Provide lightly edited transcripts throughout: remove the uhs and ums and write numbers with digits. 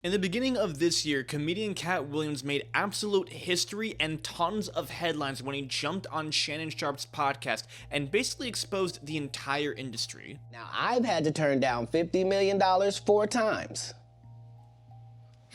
In the beginning of this year, comedian Cat Williams made absolute history and tons of headlines when he jumped on Shannon Sharpe's podcast and basically exposed the entire industry. Now, I've had to turn down $50 million 4 times.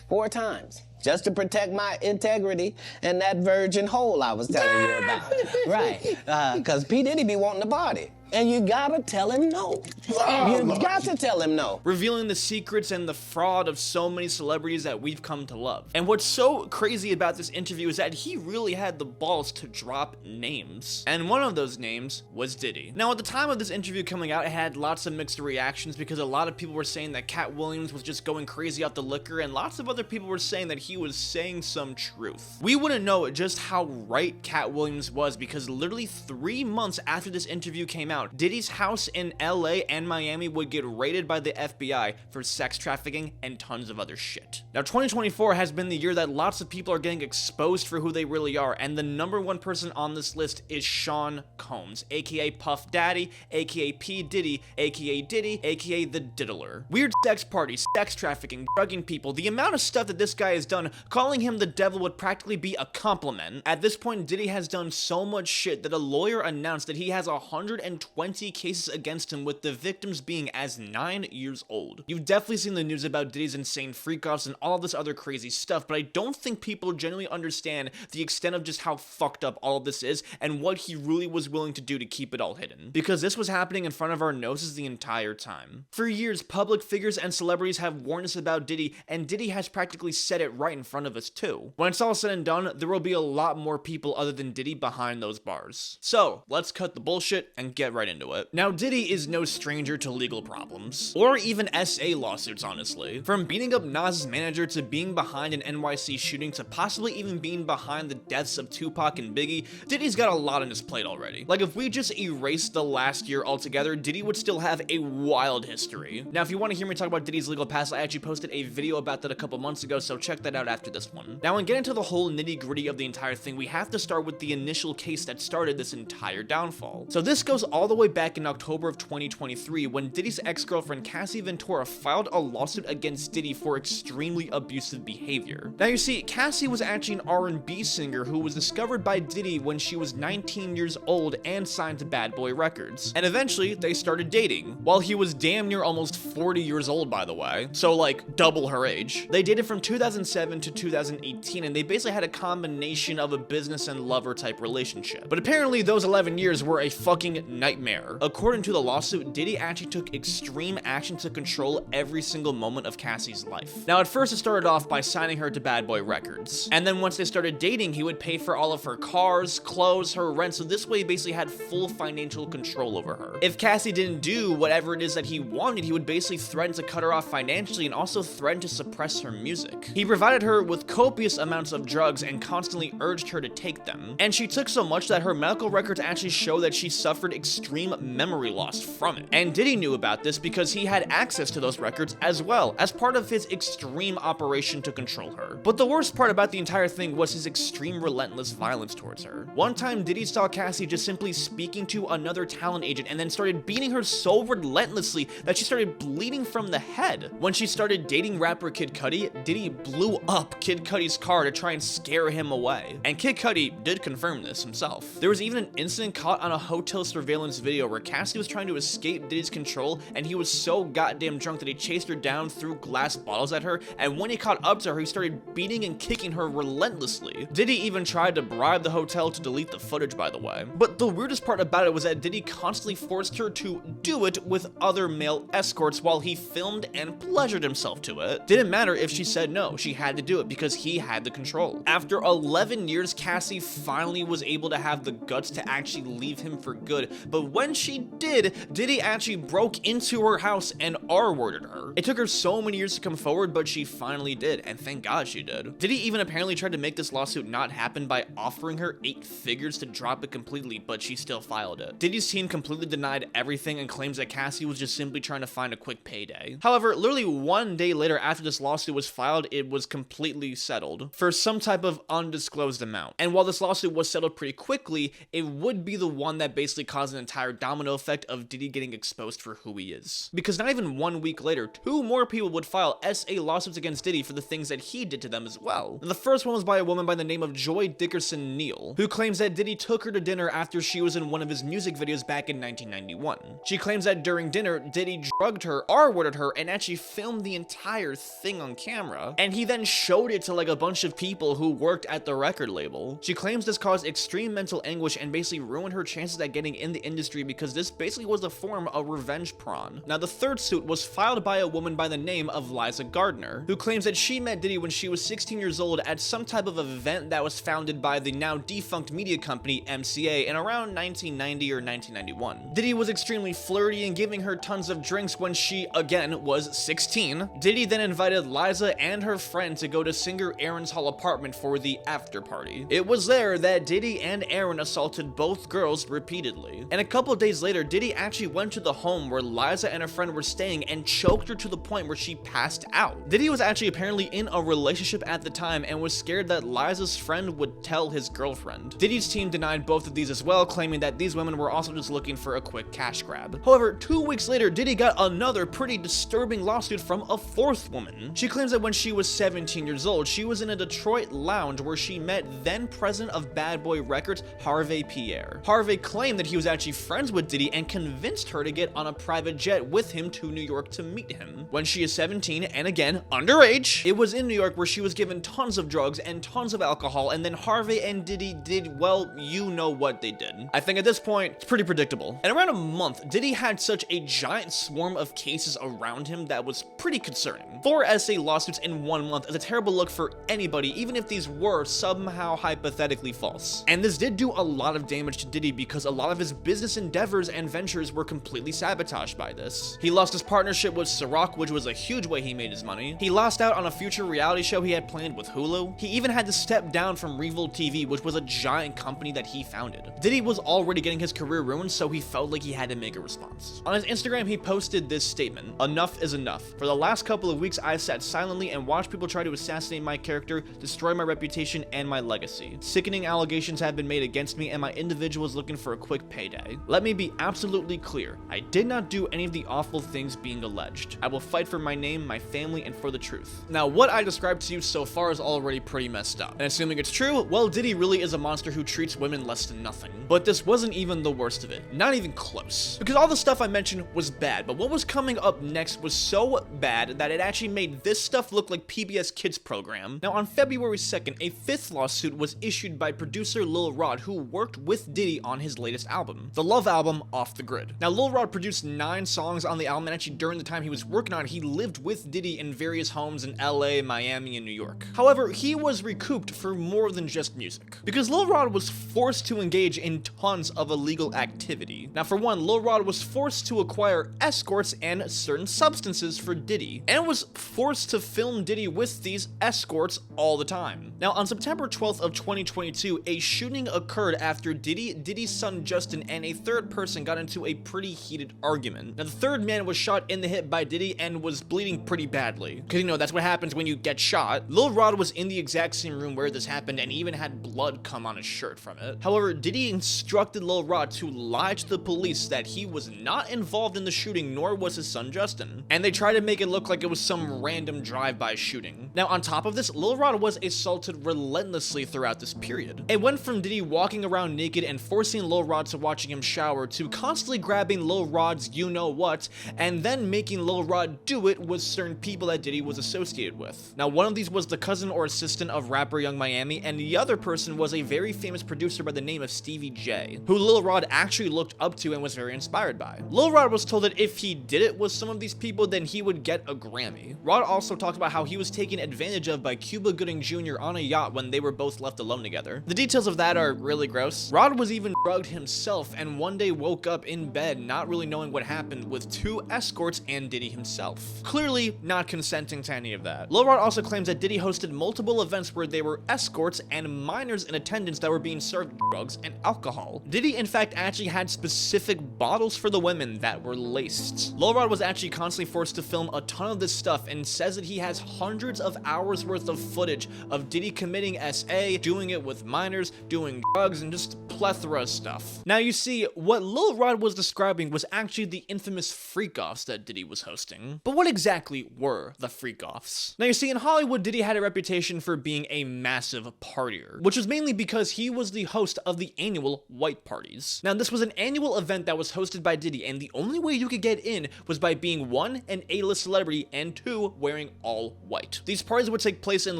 4 times. Just to protect my integrity and that virgin hole I was telling you about. Right. Because P. Diddy be wanting to party. And you gotta tell him no. You got to tell him no. Revealing the secrets and the fraud of so many celebrities that we've come to love. And what's so crazy about this interview is that he really had the balls to drop names. And one of those names was Diddy. Now, at the time of this interview coming out, it had lots of mixed reactions because a lot of people were saying that Cat Williams was just going crazy off the liquor, and lots of other people were saying that he was saying some truth. We wouldn't know just how right Cat Williams was because literally 3 months after this interview came out, Diddy's house in LA and Miami would get raided by the FBI for sex trafficking and tons of other shit. Now, 2024 has been the year that lots of people are getting exposed for who they really are, and the #1 person on this list is Sean Combs, aka Puff Daddy, aka P. Diddy, aka Diddy, aka the Diddler. Weird sex parties, sex trafficking, drugging people, the amount of stuff that this guy has done, calling him the devil would practically be a compliment. At this point, Diddy has done so much shit that a lawyer announced that he has 120 cases against him, with the victims being as 9 years old. You've definitely seen the news about Diddy's insane freak-offs and all this other crazy stuff, but I don't think people genuinely understand the extent of just how fucked up all of this is and what he really was willing to do to keep it all hidden. Because this was happening in front of our noses the entire time. For years, public figures and celebrities have warned us about Diddy, and Diddy has practically said it right in front of us too. When it's all said and done, there will be a lot more people other than Diddy behind those bars. So, let's cut the bullshit and get right into it. Now, Diddy is no stranger to legal problems, or even SA lawsuits, honestly. From beating up Nas's manager to being behind an NYC shooting to possibly even being behind the deaths of Tupac and Biggie, Diddy's got a lot on his plate already. Like, if we just erased the last year altogether, Diddy would still have a wild history. Now, if you want to hear me talk about Diddy's legal past, I actually posted a video about that a couple months ago, so check that out after this one. Now, when getting into the whole nitty-gritty of the entire thing, we have to start with the initial case that started this entire downfall. So this goes all the way back in October of 2023 when Diddy's ex-girlfriend Cassie Ventura filed a lawsuit against Diddy for extremely abusive behavior. Now, you see, Cassie was actually an R&B singer who was discovered by Diddy when she was 19 years old and signed to Bad Boy Records. And eventually, they started dating, while he was damn near almost 40 years old, by the way. So, like, double her age. They dated from 2007 to 2018, and they basically had a combination of a business and lover type relationship. But apparently, those 11 years were a fucking nightmare. According to the lawsuit, Diddy actually took extreme action to control every single moment of Cassie's life. Now, at first it started off by signing her to Bad Boy Records. And then once they started dating, he would pay for all of her cars, clothes, her rent, so this way he basically had full financial control over her. If Cassie didn't do whatever it is that he wanted, he would basically threaten to cut her off financially and also threaten to suppress her music. He provided her with copious amounts of drugs and constantly urged her to take them. And she took so much that her medical records actually show that she suffered extreme memory loss from it. And Diddy knew about this because he had access to those records as well, as part of his extreme operation to control her. But the worst part about the entire thing was his extreme relentless violence towards her. One time, Diddy saw Cassie just simply speaking to another talent agent and then started beating her so relentlessly that she started bleeding from the head. When she started dating rapper Kid Cudi, Diddy blew up Kid Cudi's car to try and scare him away. And Kid Cudi did confirm this himself. There was even an incident caught on a hotel surveillance video where Cassie was trying to escape Diddy's control, and he was so goddamn drunk that he chased her down, threw glass bottles at her, and when he caught up to her, he started beating and kicking her relentlessly. Diddy even tried to bribe the hotel to delete the footage, by the way. But the weirdest part about it was that Diddy constantly forced her to do it with other male escorts while he filmed and pleasured himself to it. Didn't matter if she said no, she had to do it because he had the control. After 11 years, Cassie finally was able to have the guts to actually leave him for good, but when she did, Diddy actually broke into her house and R-worded her. It took her so many years to come forward, but she finally did, and thank God she did. Diddy even apparently tried to make this lawsuit not happen by offering her 8 figures to drop it completely, but she still filed it. Diddy's team completely denied everything and claims that Cassie was just simply trying to find a quick payday. However, literally 1 day later after this lawsuit was filed, it was completely settled for some type of undisclosed amount. And while this lawsuit was settled pretty quickly, it would be the one that basically caused an entire domino effect of Diddy getting exposed for who he is. Because not even 1 week later, 2 more people would file SA lawsuits against Diddy for the things that he did to them as well. And the first one was by a woman by the name of Joy Dickerson Neal, who claims that Diddy took her to dinner after she was in one of his music videos back in 1991. She claims that during dinner, Diddy drugged her, R-worded her, and actually filmed the entire thing on camera, and he then showed it to like a bunch of people who worked at the record label. She claims this caused extreme mental anguish and basically ruined her chances at getting in the industry because this basically was a form of revenge porn. Now, the third suit was filed by a woman by the name of Liza Gardner, who claims that she met Diddy when she was 16 years old at some type of event that was founded by the now defunct media company MCA in around 1990 or 1991. Diddy was extremely flirty and giving her tons of drinks when she, again, was 16. Diddy then invited Liza and her friend to go to singer Aaron's Hall apartment for the after party. It was there that Diddy and Aaron assaulted both girls repeatedly. And a couple of days later, Diddy actually went to the home where Liza and her friend were staying and choked her to the point where she passed out. Diddy was actually apparently in a relationship at the time and was scared that Liza's friend would tell his girlfriend. Diddy's team denied both of these as well, claiming that these women were also just looking for a quick cash grab. However, 2 weeks later, Diddy got another pretty disturbing lawsuit from a fourth woman. She claims that when she was 17 years old, she was in a Detroit lounge where she met then president of Bad Boy Records, Harvey Pierre. Harvey claimed that he was actually friends with Diddy and convinced her to get on a private jet with him to New York to meet him. When she is 17, and again, underage, it was in New York where she was given tons of drugs and tons of alcohol, and then Harvey and Diddy did, well, you know what they did. I think at this point, it's pretty predictable. In around a month, Diddy had such a giant swarm of cases around him that was pretty concerning. 4 SA lawsuits in 1 month is a terrible look for anybody, even if these were somehow hypothetically false. And this did do a lot of damage to Diddy because a lot of his business endeavors and ventures were completely sabotaged by this. He lost his partnership with Ciroc, which was a huge way he made his money. He lost out on a future reality show he had planned with Hulu. He even had to step down from Revolt TV, which was a giant company that he founded. Diddy was already getting his career ruined, so he felt like he had to make a response. On his Instagram, he posted this statement: "Enough is enough. For the last couple of weeks, I sat silently and watched people try to assassinate my character, destroy my reputation and my legacy. Sickening allegations have been made against me and my individual is looking for a quick payday. Let me be absolutely clear. I did not do any of the awful things being alleged. I will fight for my name, my family, and for the truth." Now, what I described to you so far is already pretty messed up. And assuming it's true, well, Diddy really is a monster who treats women less than nothing. But this wasn't even the worst of it. Not even close. Because all the stuff I mentioned was bad, but what was coming up next was so bad that it actually made this stuff look like PBS Kids program. Now, on February 2nd, a 5th lawsuit was issued by producer Lil Rod, who worked with Diddy on his latest album, the Love album, Off the Grid. Now, Lil Rod produced 9 songs on the album, and actually during the time he was working on it, he lived with Diddy in various homes in LA, Miami, and New York. However, he was recouped for more than just music, because Lil Rod was forced to engage in tons of illegal activity. Now, for one, Lil Rod was forced to acquire escorts and certain substances for Diddy, and was forced to film Diddy with these escorts all the time. Now, on September 12th of 2022, a shooting occurred after Diddy's son Justin, and a third person got into a pretty heated argument. Now, the third man was shot in the hip by Diddy and was bleeding pretty badly, because you know that's what happens when you get shot. Lil Rod was in the exact same room where this happened and even had blood come on his shirt from it. However, Diddy instructed Lil Rod to lie to the police that he was not involved in the shooting, nor was his son Justin, and they tried to make it look like it was some random drive-by shooting. Now, on top of this, Lil Rod was assaulted relentlessly throughout this period. It went from Diddy walking around naked and forcing Lil Rod to watching him shower, to constantly grabbing Lil Rod's you-know-what, and then making Lil Rod do it with certain people that Diddy was associated with. Now, one of these was the cousin or assistant of rapper Young Miami, and the other person was a very famous producer by the name of Stevie J, who Lil Rod actually looked up to and was very inspired by. Lil Rod was told that if he did it with some of these people, then he would get a Grammy. Rod also talked about how he was taken advantage of by Cuba Gooding Jr. on a yacht when they were both left alone together. The details of that are really gross. Rod was even drugged himself and one day woke up in bed not really knowing what happened with 2 escorts and Diddy himself, clearly not consenting to any of that. Lil Rod also claims that Diddy hosted multiple events where there were escorts and minors in attendance that were being served drugs and alcohol. Diddy in fact actually had specific bottles for the women that were laced. Lil Rod was actually constantly forced to film a ton of this stuff and says that he has hundreds of hours worth of footage of Diddy committing SA, doing it with minors, doing drugs, and just plethora of stuff. Now you see, what Lil Rod was describing was actually the infamous freak-offs that Diddy was hosting. But what exactly were the freak-offs? Now you see, in Hollywood, Diddy had a reputation for being a massive partier, which was mainly because he was the host of the annual white parties. Now this was an annual event that was hosted by Diddy, and the only way you could get in was by being 1, an A-list celebrity, and 2, wearing all white. These parties would take place in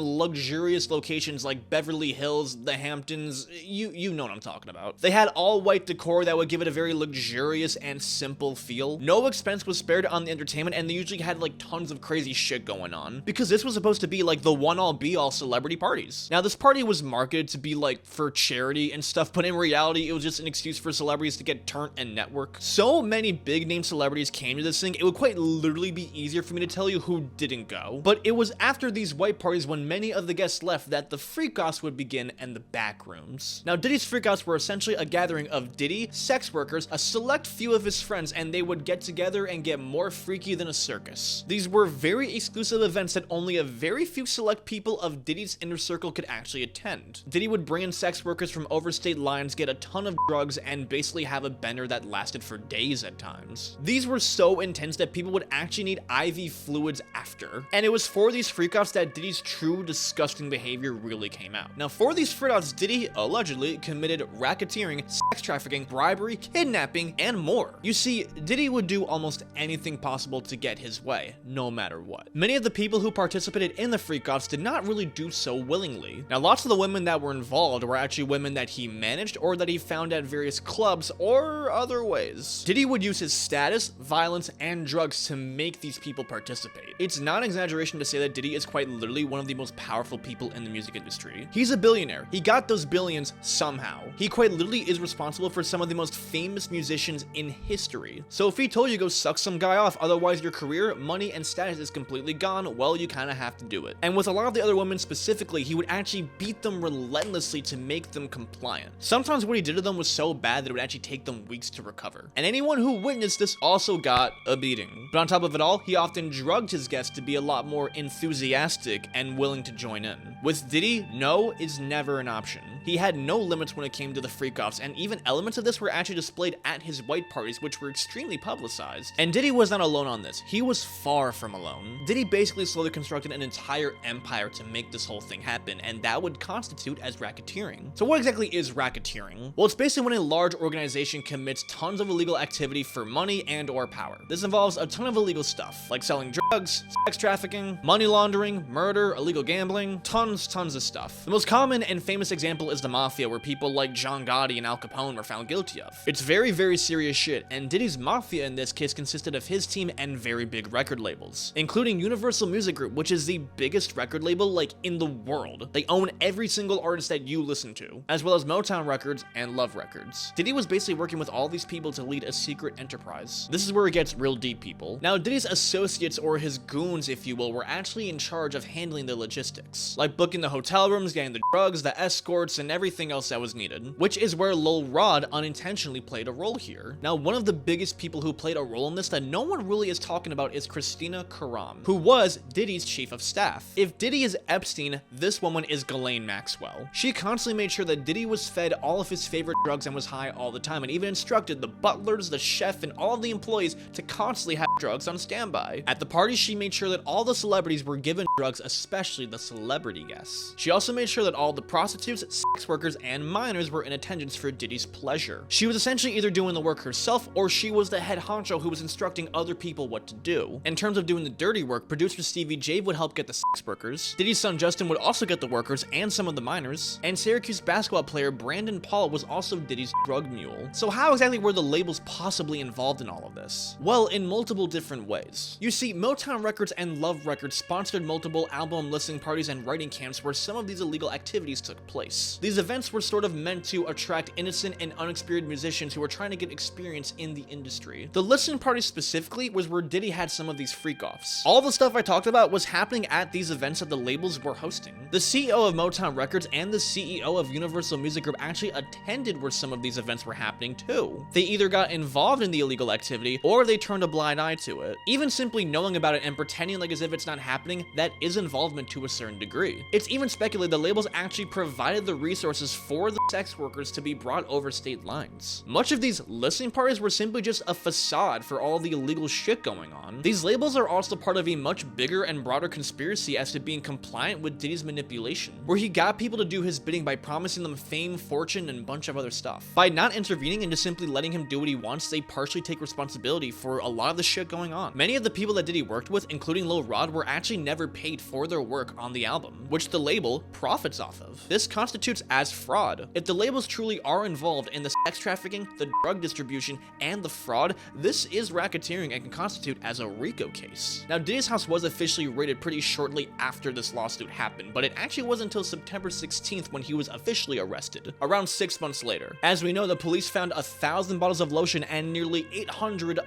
luxurious locations like Beverly Hills, the Hamptons, you know what I'm talking about. They had all white decor that would give it a very luxurious and simple feel. No expense was spared on the entertainment, and they usually had like tons of crazy shit going on, because this was supposed to be like the one-all be-all celebrity parties. Now this party was marketed to be like for charity and stuff, but in reality it was just an excuse for celebrities to get turned and network. So many big name celebrities came to this thing, it would quite literally be easier for me to tell you who didn't go. But it was after these white parties, when many of the guests left, that the freak-offs would begin and the back rooms. Now Diddy's freak-offs were essentially a gathering of Diddy, sex workers, a select few of his friends, and they would get together and get more freaky than a circus. These were very exclusive events that only a very few select people of Diddy's inner circle could actually attend. Diddy would bring in sex workers from overstate lines, get a ton of drugs, and basically have a bender that lasted for days at times. These were so intense that people would actually need IV fluids after. And it was for these freak-offs that Diddy's true disgusting behavior really came out. Now for these freak-offs, Diddy allegedly committed racketeering, sex trafficking, bribery, kidnapping, and more. You see, Diddy would do almost anything possible to get his way, no matter what. Many of the people who participated in the freak-offs did not really do so willingly. Now lots of the women that were involved were actually women that he managed or that he found at various clubs or other ways. Diddy would use his status, violence, and drugs to make these people participate. It's not an exaggeration to say that Diddy is quite literally one of the most powerful people in the music industry. He's a billionaire. He got those billions somehow. He quite literally is responsible for some of the most famous musicians in history. So if he told you go suck some guy off, otherwise your career, money, and status is completely gone, well, you kind of have to do it. And with a lot of the other women specifically, he would actually beat them relentlessly to make them compliant. Sometimes what he did to them was so bad that it would actually take them weeks to recover. And anyone who witnessed this also got a beating. But on top of it all, he often drugged his guests to be a lot more enthusiastic and willing to join in. With Diddy, no is never an option. He had no limits when it came to the freak-offs, and even elements of this were actually displayed at his white parties, which were extremely publicized. And Diddy was not alone on this. He was far from alone. Diddy basically slowly constructed an entire empire to make this whole thing happen, and that would constitute as racketeering. So what exactly is racketeering? Well, it's basically when a large organization commits tons of illegal activity for money and or power. This involves a ton of illegal stuff, like selling drugs, sex trafficking, money laundering, murder, illegal gambling, tons of stuff. The most common and famous example is the mafia, where people like John Gotti and Al Capone were found guilty of. It's very, very serious shit, and Diddy's mafia in this case consisted of his team and very big record labels, including Universal Music Group, which is the biggest record label like in the world. They own every single artist that you listen to, as well as Motown Records and Love Records. Diddy was basically working with all these people to lead a secret enterprise. This is where it gets real deep, people. Now, Diddy's associates, or his goons if you will, were actually in charge of handling the logistics, like booking the hotel rooms, getting the drugs, the escorts, and everything else that was needed, which is where Lil Rod unintentionally played a role here. Now, one of the biggest people who played a role in this that no one really is talking about is Christina Karam, who was Diddy's chief of staff. If Diddy is Epstein, this woman is Ghislaine Maxwell. She constantly made sure that Diddy was fed all of his favorite drugs and was high all the time, and even instructed the butlers, the chef, and all of the employees to constantly have drugs on standby. At the party, she made sure that all the celebrities were given drugs, especially the celebrity guests. She also made sure that all the prostitutes, sex workers, and minors were in attendance for Diddy's pleasure. She was essentially either doing the work herself, or she was the head honcho who was instructing other people what to do. In terms of doing the dirty work, producer Stevie J would help get the sex workers, Diddy's son Justin would also get the workers and some of the minors, and Syracuse basketball player Brandon Paul was also Diddy's drug mule. So how exactly were the labels possibly involved in all of this? Well, in multiple different ways. You see, Motown Records and Love Records sponsored multiple album listening parties and writing camps where some of these illegal activities took place. These events were sort of meant to attract innocent and unexperienced musicians who were trying to get experience in the industry. The listening parties specifically was where Diddy had some of these freak-offs. All the stuff I talked about was happening at these events that the labels were hosting. The CEO of Motown Records and the CEO of Universal Music Group actually attended where some of these events were happening too. They either got involved in the illegal activity or they turned a blind eye to it. Even simply knowing about it and pretending like as if it's not happening, that is involvement to a certain degree. It's even speculated the labels actually provided the resources for the sex workers to be brought over state lines. Much of these listening parties were simply just a facade for all the illegal shit going on. These labels are also part of a much bigger and broader conspiracy as to being compliant with Diddy's manipulation, where he got people to do his bidding by promising them fame, fortune, and a bunch of other stuff. By not intervening and just simply letting him do what he wants, they partially take responsibility for a lot of the shit going on. Many of the people that Diddy worked with, including Lil Rod, were actually never paid for their work on the album, which the label profits off of. This constitutes as fraud. If the labels truly are involved in the sex trafficking, the drug distribution, and the fraud, this is racketeering and can constitute as a RICO case. Now, Diddy's house was officially raided pretty shortly after this lawsuit happened, but it actually wasn't until September 16th when he was officially arrested, around 6 months later. As we know, the police found 1,000 bottles of lotion and nearly 800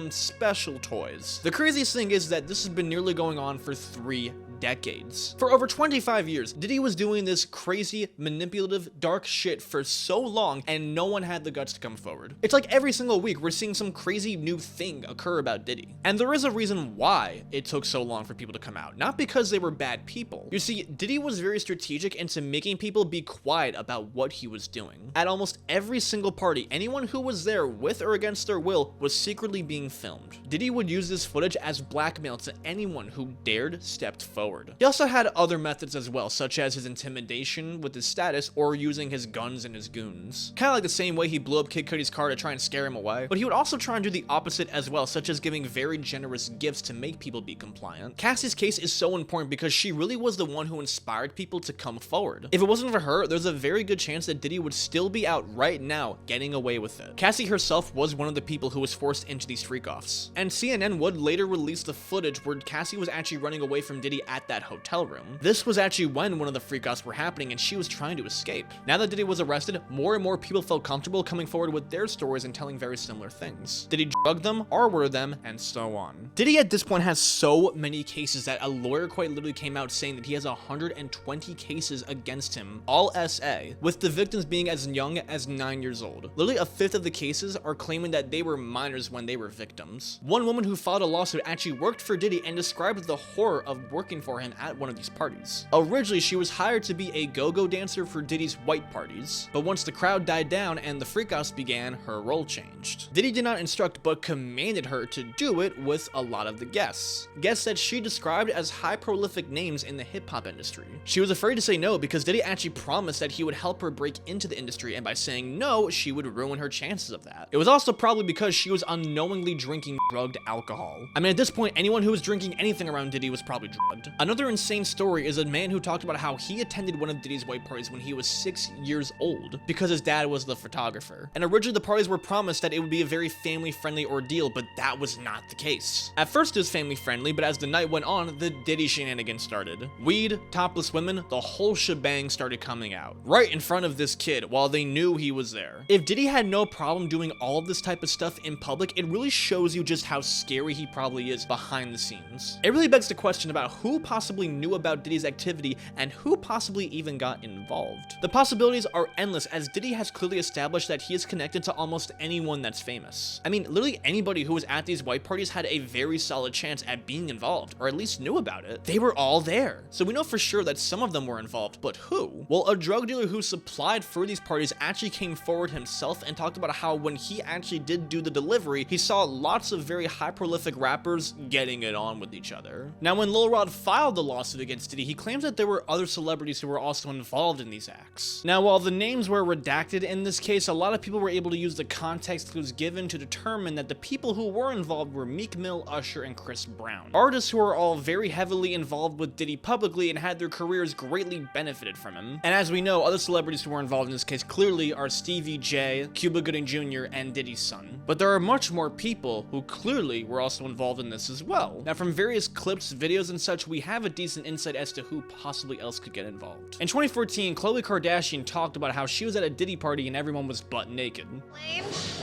special toys. The craziest thing is that this has been nearly going on for 3 decades. For over 25 years, Diddy was doing this crazy, manipulative, dark shit for so long, and no one had the guts to come forward. It's like every single week we're seeing some crazy new thing occur about Diddy. And there is a reason why it took so long for people to come out, not because they were bad people. You see, Diddy was very strategic into making people be quiet about what he was doing. At almost every single party, anyone who was there with or against their will was secretly being filmed. Diddy would use this footage as blackmail to anyone who dared step forward. He also had other methods as well, such as his intimidation with his status or using his guns and his goons. Kind of like the same way he blew up Kid Cudi's car to try and scare him away, but he would also try and do the opposite as well, such as giving very generous gifts to make people be compliant. Cassie's case is so important because she really was the one who inspired people to come forward. If it wasn't for her, there's a very good chance that Diddy would still be out right now getting away with it. Cassie herself was one of the people who was forced into these freak-offs, and CNN would later release the footage where Cassie was actually running away from Diddy at that hotel room. This was actually when one of the freak-offs were happening and she was trying to escape. Now that Diddy was arrested, more and more people felt comfortable coming forward with their stories and telling very similar things. Did he drug them, R-word them, and so on. Diddy at this point has so many cases that a lawyer quite literally came out saying that he has 120 cases against him, all SA, with the victims being as young as 9 years old. Literally a fifth of the cases are claiming that they were minors when they were victims. One woman who filed a lawsuit actually worked for Diddy and described the horror of working for him at one of these parties. Originally, she was hired to be a go-go dancer for Diddy's white parties, but once the crowd died down and the freak-offs began, her role changed. Diddy did not instruct but commanded her to do it with a lot of the guests that she described as high prolific names in the hip-hop industry. She was afraid to say no because Diddy actually promised that he would help her break into the industry, and by saying no, she would ruin her chances of that. It was also probably because she was unknowingly drinking drugged alcohol. I mean, at this point, anyone who was drinking anything around Diddy was probably drugged. Another insane story is a man who talked about how he attended one of Diddy's white parties when he was 6 years old because his dad was the photographer. And originally the parties were promised that it would be a very family-friendly ordeal, but that was not the case. At first it was family-friendly, but as the night went on, the Diddy shenanigans started. Weed, topless women, the whole shebang started coming out, right in front of this kid while they knew he was there. If Diddy had no problem doing all of this type of stuff in public, it really shows you just how scary he probably is behind the scenes. It really begs the question about who possibly knew about Diddy's activity and who possibly even got involved. The possibilities are endless, as Diddy has clearly established that he is connected to almost anyone that's famous. I mean, literally anybody who was at these white parties had a very solid chance at being involved, or at least knew about it. They were all there. So we know for sure that some of them were involved, but who? Well, a drug dealer who supplied for these parties actually came forward himself and talked about how when he actually did do the delivery, he saw lots of very high prolific rappers getting it on with each other. Now, when Lil Rod filed the lawsuit against Diddy, he claims that there were other celebrities who were also involved in these acts. Now, while the names were redacted in this case, a lot of people were able to use the context clues given to determine that the people who were involved were Meek Mill, Usher, and Chris Brown. Artists who are all very heavily involved with Diddy publicly and had their careers greatly benefited from him. And as we know, other celebrities who were involved in this case clearly are Stevie J, Cuba Gooding Jr., and Diddy's son. But there are much more people who clearly were also involved in this as well. Now, from various clips, videos, and such, we have a decent insight as to who possibly else could get involved. In 2014, Khloe Kardashian talked about how she was at a Diddy party and everyone was butt naked.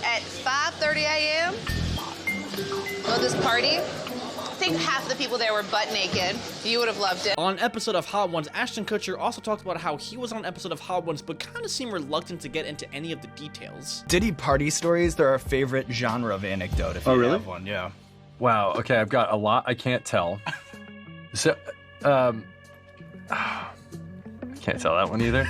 At 5:30 a.m. on this party, I think half the people there were butt naked. You would have loved it. On an episode of Hot Ones, Ashton Kutcher also talked about how he was on an episode of Hot Ones, but kind of seemed reluctant to get into any of the details. Diddy party stories, they're our favorite genre of anecdote, if you have one, yeah. Wow, okay, I've got a lot I can't tell. So, I can't tell that one either.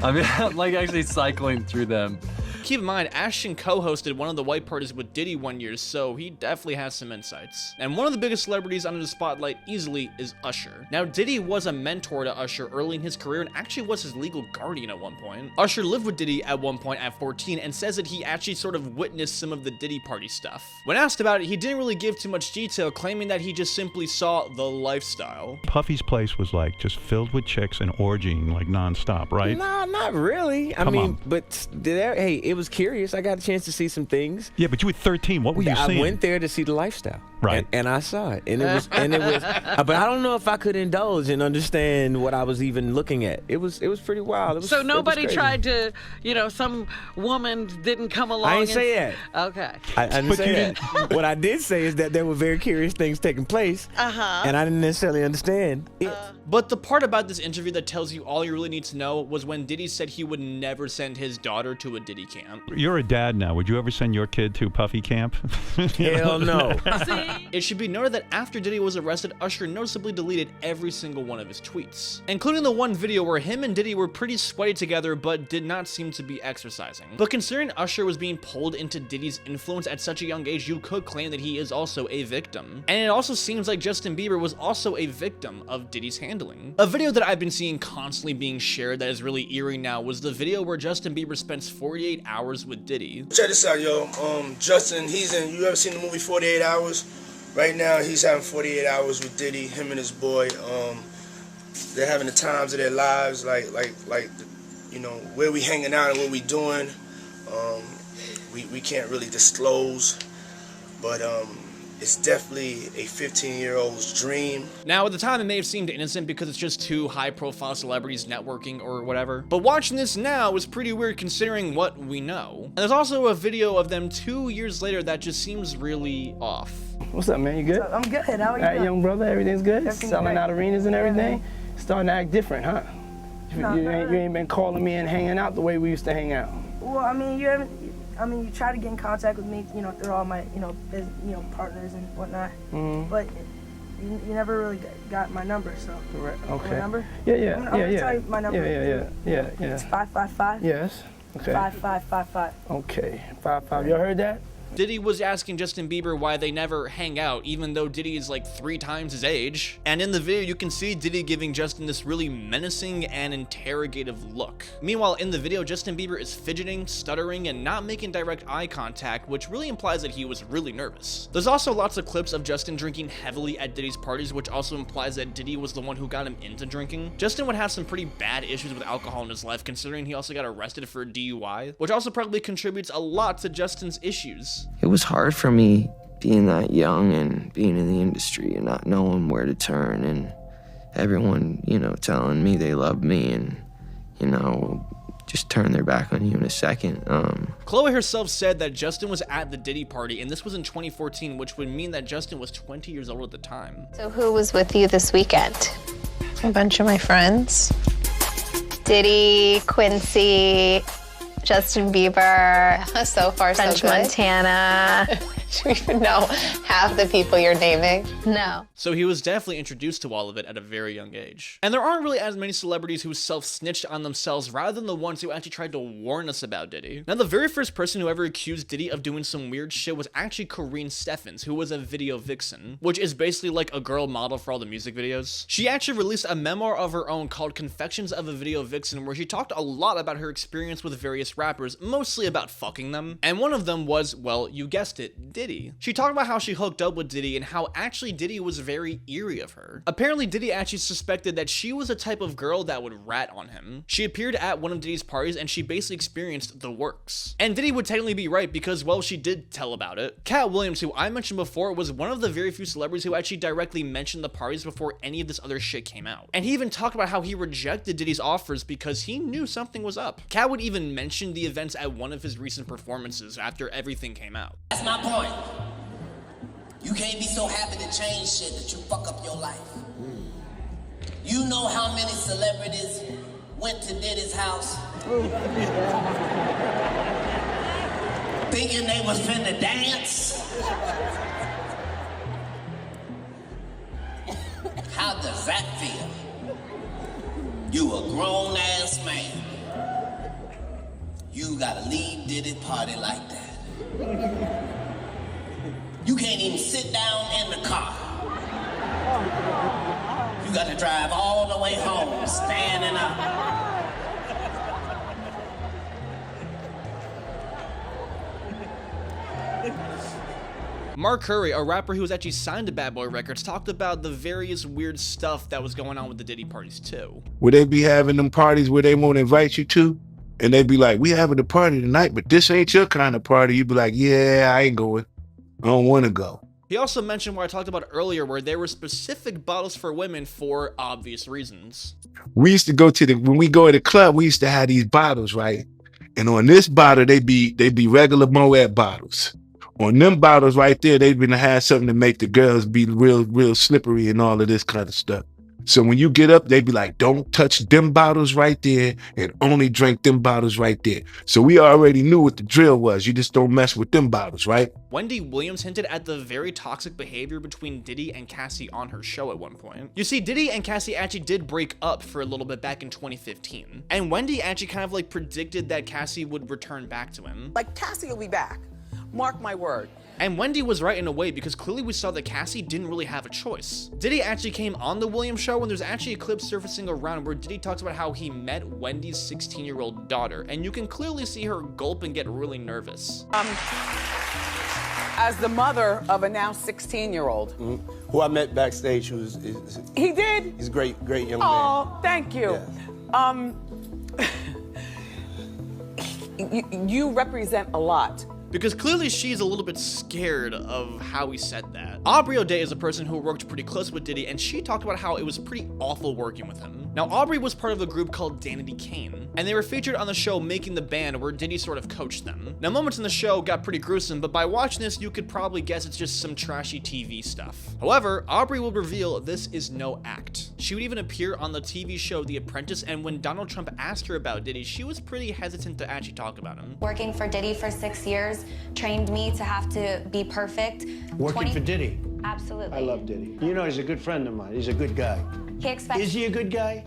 I mean, like actually cycling through them. Keep in mind, Ashton co-hosted one of the white parties with Diddy one year, so he definitely has some insights. And one of the biggest celebrities under the spotlight easily is Usher. Now, Diddy was a mentor to Usher early in his career and actually was his legal guardian at one point. Usher lived with Diddy at one point at 14 and says that he actually sort of witnessed some of the Diddy party stuff. When asked about it, he didn't really give too much detail, claiming that he just simply saw the lifestyle. Puffy's place was like just filled with chicks and orgying like nonstop, right? No, not really. I mean, but hey, it was curious. I got a chance to see some things. Yeah, but you were 13. What were you seeing? I went there to see the lifestyle. Right. And I saw it. And it was, but I don't know if I could indulge and understand what I was even looking at. It was pretty wild. So nobody tried to, some woman didn't come along. I didn't say that. Okay. I didn't say that. What I did say is that there were very curious things taking place. And I didn't necessarily understand it. But the part about this interview that tells you all you really need to know was when Diddy said he would never send his daughter to a Diddy camp. You're a dad now. Would you ever send your kid to Puffy camp? Hell no. It should be noted that after Diddy was arrested, Usher noticeably deleted every single one of his tweets, including the one video where him and Diddy were pretty sweaty together but did not seem to be exercising. But considering Usher was being pulled into Diddy's influence at such a young age, you could claim that he is also a victim. And it also seems like Justin Bieber was also a victim of Diddy's handling. A video that I've been seeing constantly being shared that is really eerie now was the video where Justin Bieber spends 48 hours with Diddy. Check this out, yo. Justin, you ever seen the movie 48 Hours? Right now, he's having 48 hours with Diddy, him and his boy. They're having the times of their lives, like, where we hanging out and what we doing. We can't really disclose, but it's definitely a 15-year-old's dream. Now, at the time, it may have seemed innocent because it's just two high-profile celebrities networking or whatever. But watching this now is pretty weird considering what we know. And there's also a video of them 2 years later that just seems really off. What's up, man? You good? I'm good. How are you? All right, young brother, everything's good? Everything's Selling great. out arenas and everything? Starting to act different, huh? No, you ain't been calling me and hanging out the way we used to hang out. Well, I mean, you try to get in contact with me, through all my, partners and whatnot. But you never really got my number, so. Right. Okay. My number? Yeah. I'm gonna tell you my number. Yeah. It's 555. Yes. Okay. 5555. Okay. 55. You heard that? Diddy was asking Justin Bieber why they never hang out, even though Diddy is like 3 times his age. And in the video, you can see Diddy giving Justin this really menacing and interrogative look. Meanwhile, in the video, Justin Bieber is fidgeting, stuttering, and not making direct eye contact, which really implies that he was really nervous. There's also lots of clips of Justin drinking heavily at Diddy's parties, which also implies that Diddy was the one who got him into drinking. Justin would have some pretty bad issues with alcohol in his life, considering he also got arrested for a DUI, which also probably contributes a lot to Justin's issues. It was hard for me being that young and being in the industry and not knowing where to turn, and everyone, telling me they love me and, just turn their back on you in a second. Chloe herself said that Justin was at the Diddy party, and this was in 2014, which would mean that Justin was 20 years old at the time. So who was with you this weekend? A bunch of my friends. Diddy, Quincy, Justin Bieber, so far so good. French Montana. Do you even know half the people you're naming? No. So he was definitely introduced to all of it at a very young age. And there aren't really as many celebrities who self-snitched on themselves rather than the ones who actually tried to warn us about Diddy. Now, the very first person who ever accused Diddy of doing some weird shit was actually Corinne Steffens, who was a video vixen, which is basically like a girl model for all the music videos. She actually released a memoir of her own called Confessions of a Video Vixen, where she talked a lot about her experience with various rappers, mostly about fucking them. And one of them was, well, you guessed it, Diddy. She talked about how she hooked up with Diddy and how actually Diddy was very eerie of her. Apparently, Diddy actually suspected that she was the type of girl that would rat on him. She appeared at one of Diddy's parties and she basically experienced the works. And Diddy would technically be right because, well, she did tell about it. Cat Williams, who I mentioned before, was one of the very few celebrities who actually directly mentioned the parties before any of this other shit came out. And he even talked about how he rejected Diddy's offers because he knew something was up. Cat would even mention the events at one of his recent performances after everything came out. That's my point. You can't be so happy to change shit that you fuck up your life. You know how many celebrities went to Diddy's house thinking they was finna dance? How does that feel? You a grown-ass man You gotta leave Diddy's party like that. You can't even sit down in the car. You got to drive all the way home, standing up. Mark Curry, a rapper who was actually signed to Bad Boy Records, talked about the various weird stuff that was going on with the Diddy parties too. Would they be having them parties where they won't invite you to? And they'd be like, we having a party tonight, but this ain't your kind of party. You'd be like, yeah, I ain't going. I don't want to go. He also mentioned what I talked about earlier, where there were specific bottles for women for obvious reasons. We used to go to when we go to the club, we used to have these bottles, right? And on this bottle, they be regular Moet bottles. On them bottles right there, they've been to have something to make the girls be real slippery and all of this kind of stuff. So when you get up, they be like, don't touch them bottles right there and only drink them bottles right there. So we already knew what the drill was. You just don't mess with them bottles, right? Wendy Williams hinted at the very toxic behavior between Diddy and Cassie on her show at one point. You see, Diddy and Cassie actually did break up for a little bit back in 2015. And Wendy actually kind of like predicted that Cassie would return back to him. Like, Cassie will be back. Mark my word. And Wendy was right in a way, because clearly we saw that Cassie didn't really have a choice. Diddy actually came on the Williams show, and there's actually a clip surfacing around where Diddy talks about how he met Wendy's 16-year-old daughter, and you can clearly see her gulp and get really nervous. As the mother of a now 16-year-old. Who I met backstage, He did? He's a great young man. Oh, thank you. Yeah. You represent a lot. Because clearly she's a little bit scared of how he said that. Aubrey O'Day is a person who worked pretty close with Diddy, and she talked about how it was pretty awful working with him. Now, Aubrey was part of a group called Danity Kane, and they were featured on the show Making the Band, where Diddy sort of coached them. Now, moments in the show got pretty gruesome, but by watching this, you could probably guess it's just some trashy TV stuff. However, Aubrey will reveal this is no act. She would even appear on the TV show The Apprentice, and when Donald Trump asked her about Diddy, she was pretty hesitant to actually talk about him. Working for Diddy for 6 years trained me to have to be perfect. Working for Diddy? Absolutely. I love Diddy. You know, he's a good friend of mine. He's a good guy. He expects. Is he a good guy?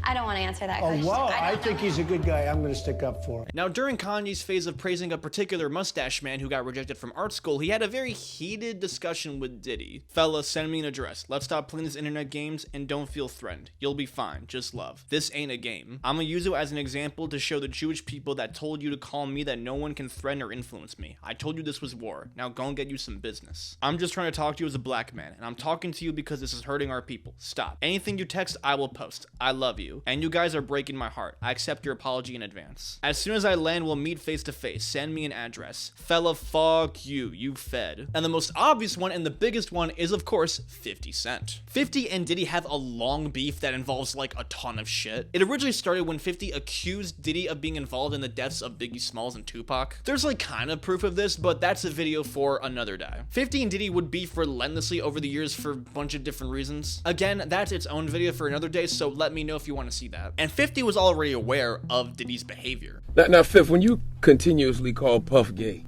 I don't want to answer that Oh, question. wow. I think he's a good guy. I'm going to stick up for him. Now, during Kanye's phase of praising a particular mustache man who got rejected from art school, he had a very heated discussion with Diddy. Fella, send me an address. Let's stop playing these internet games and don't feel threatened. You'll be fine. Just love. This ain't a game. I'm gonna use it as an example to show the Jewish people that told you to call me that no one can threaten or influence me. I told you this was war. Now go and get you some business. I'm just trying to talk to you as a black man, and I'm talking to you because this is hurting our people. Stop. Anything you text, I will post. I love you. And you guys are breaking my heart. I accept your apology in advance. As soon as I land, we'll meet face to face. Send me an address. Fella, fuck you. You fed. And the most obvious one and the biggest one is, of course, 50 Cent. 50 and Diddy have a long beef that involves like a ton of shit. It originally started when 50 accused Diddy of being involved in the deaths of Biggie Smalls and Tupac. There's like kind of proof of this, but that's a video for another day. 50 and Diddy would beef relentlessly over the years for a bunch of different reasons. Again, that's its own video for another day, so let me know if you want to see that. And 50 was already aware of Diddy's behavior. Now, Fifth, when you continuously call Puff gay,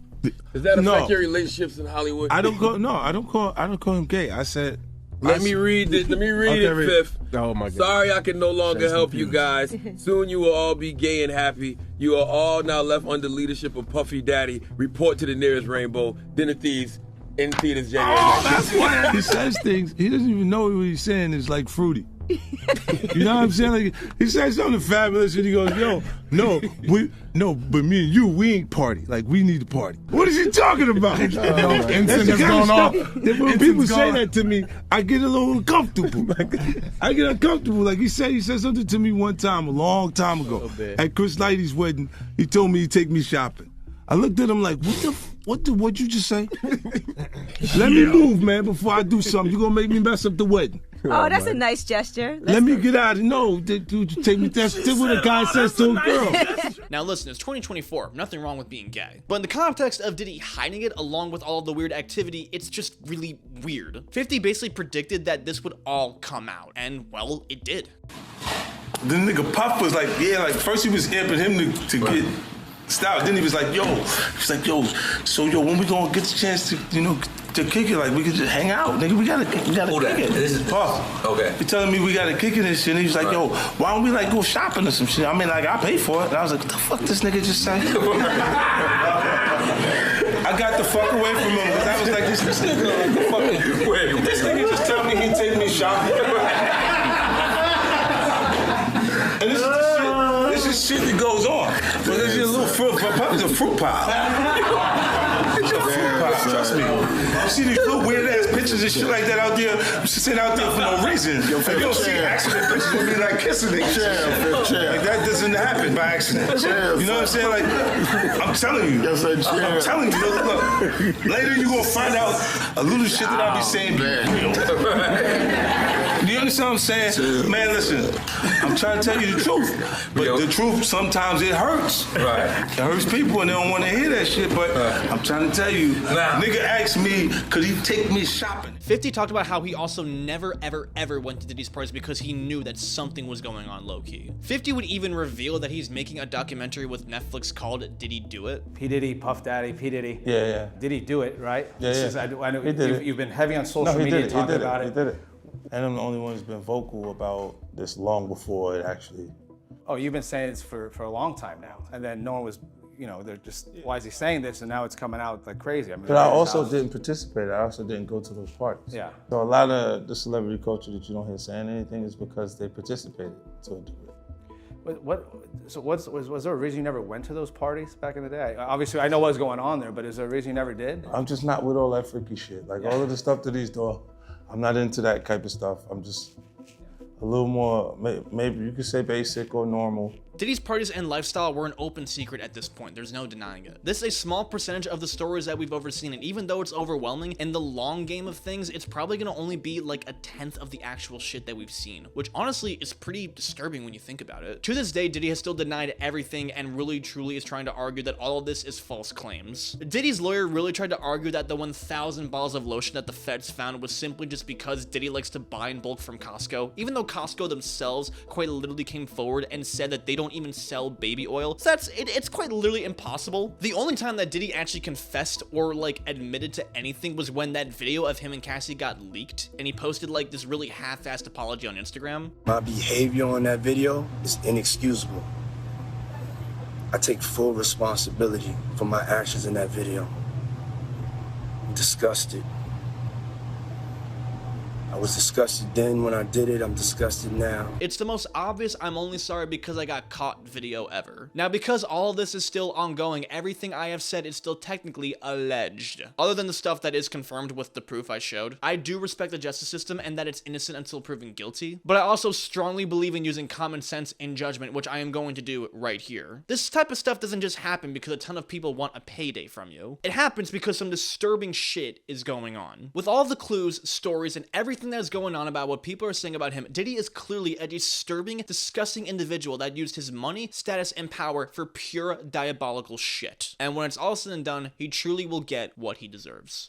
does that affect your relationships in Hollywood? I don't call him gay. I said, Let me read it, Fifth. Oh my God. Sorry I can no longer help you guys. Soon you will all be gay and happy. You are all now left under leadership of Puffy Daddy. Report to the nearest rainbow. Dinner Thieves in theaters January 19th. That's why he says things. He doesn't even know what he's saying is like fruity. You know what I'm saying? Like, he said something fabulous and he goes, yo, but me and you, we ain't party. Like, we need to party. What is he talking about? That's the kind of stuff that when people say that to me, I get a little uncomfortable. I get uncomfortable. Like he said something to me one time, a long time ago, at Chris Lighty's wedding. He told me he'd take me shopping. I looked at him like, what'd you just say? Let me move, man, before I do something. You're gonna make me mess up the wedding. Oh, that's a nice gesture. Let me get out. No, dude, take me. That's what a guy says to a girl. Now listen, it's 2024. Nothing wrong with being gay. But in the context of Diddy hiding it along with all the weird activity, it's just really weird. 50 basically predicted that this would all come out. And, well, it did. The nigga Puff was like, first he was amping him to get style. Then he was like, yo, so when we gonna get the chance to, to kick it. Like, we could just hang out, nigga. We gotta kick it. This is Puff. Okay. He telling me we gotta kick it and shit. And he was like, yo, why don't we like go shopping or some shit? I mean, like, I pay for it. And I was like, what the fuck this nigga just say? I got the fuck away from him because I was like, this nigga, like, fucking, this nigga just tell me he'd take me shopping. And this is shit that goes on. But there's a little fruit, Puppy's a fruit pile. It's a fruit pile, trust me. You see these little weird ass pictures and shit like that out there, sitting out there for no reason. You don't see accident pictures with me like kissing niggas. Like that doesn't happen by accident. You know what I'm saying? Like, I'm telling you. I'm telling you. Look, later you gonna find out a little shit that I be saying be real. Do you understand what I'm saying? Man, listen, I'm trying to tell you the truth. But the truth, sometimes it hurts. Right. It hurts people and they don't want to hear that shit, but I'm trying to tell you, nigga asked me, could he take me shopping? 50 talked about how he also never, ever went to Diddy's parties because he knew that something was going on low-key. 50 would even reveal that he's making a documentary with Netflix called Diddy Do It. P. Diddy, Puff Daddy, P. Diddy. Yeah. Diddy Do It, right? Yeah. I know He did it. you've been heavy on social media talking about it. He did it. And I'm the only one who's been vocal about this long before it actually. Oh, you've been saying this for a long time now. And then no one was, they're just, why is he saying this? And now it's coming out like crazy. I mean, But I also didn't participate. I also didn't go to those parties. Yeah. So a lot of the celebrity culture that you don't hear saying anything is because they participated to a degree. Was there a reason you never went to those parties back in the day? Obviously, I know what was going on there, but is there a reason you never did? I'm just not with all that freaky shit. Like all of the stuff that he's doing, I'm not into that type of stuff. I'm just a little more, maybe you could say basic or normal. Diddy's parties and lifestyle were an open secret at this point, there's no denying it. This is a small percentage of the stories that we've overseen, and even though it's overwhelming, in the long game of things, it's probably gonna only be like 1/10 of the actual shit that we've seen, which honestly is pretty disturbing when you think about it. To this day, Diddy has still denied everything and really truly is trying to argue that all of this is false claims. Diddy's lawyer really tried to argue that the 1,000 bottles of lotion that the feds found was simply just because Diddy likes to buy in bulk from Costco, even though Costco themselves quite literally came forward and said that they don't even sell baby oil. So it's quite literally impossible. The only time that Diddy actually confessed or like admitted to anything was when that video of him and Cassie got leaked and he posted like this really half-assed apology on Instagram. My behavior on that video is inexcusable. I take full responsibility for my actions in that video. I'm disgusted. I was disgusted then when I did it, I'm disgusted now. It's the most obvious I'm only sorry because I got caught video ever. Now, because all of this is still ongoing, everything I have said is still technically alleged. Other than the stuff that is confirmed with the proof I showed, I do respect the justice system and that it's innocent until proven guilty, but I also strongly believe in using common sense in judgment, which I am going to do right here. This type of stuff doesn't just happen because a ton of people want a payday from you. It happens because some disturbing shit is going on. With all the clues, stories, and everything that is going on about what people are saying about him, Diddy is clearly a disturbing, disgusting individual that used his money, status, and power for pure diabolical shit. And when it's all said and done, he truly will get what he deserves.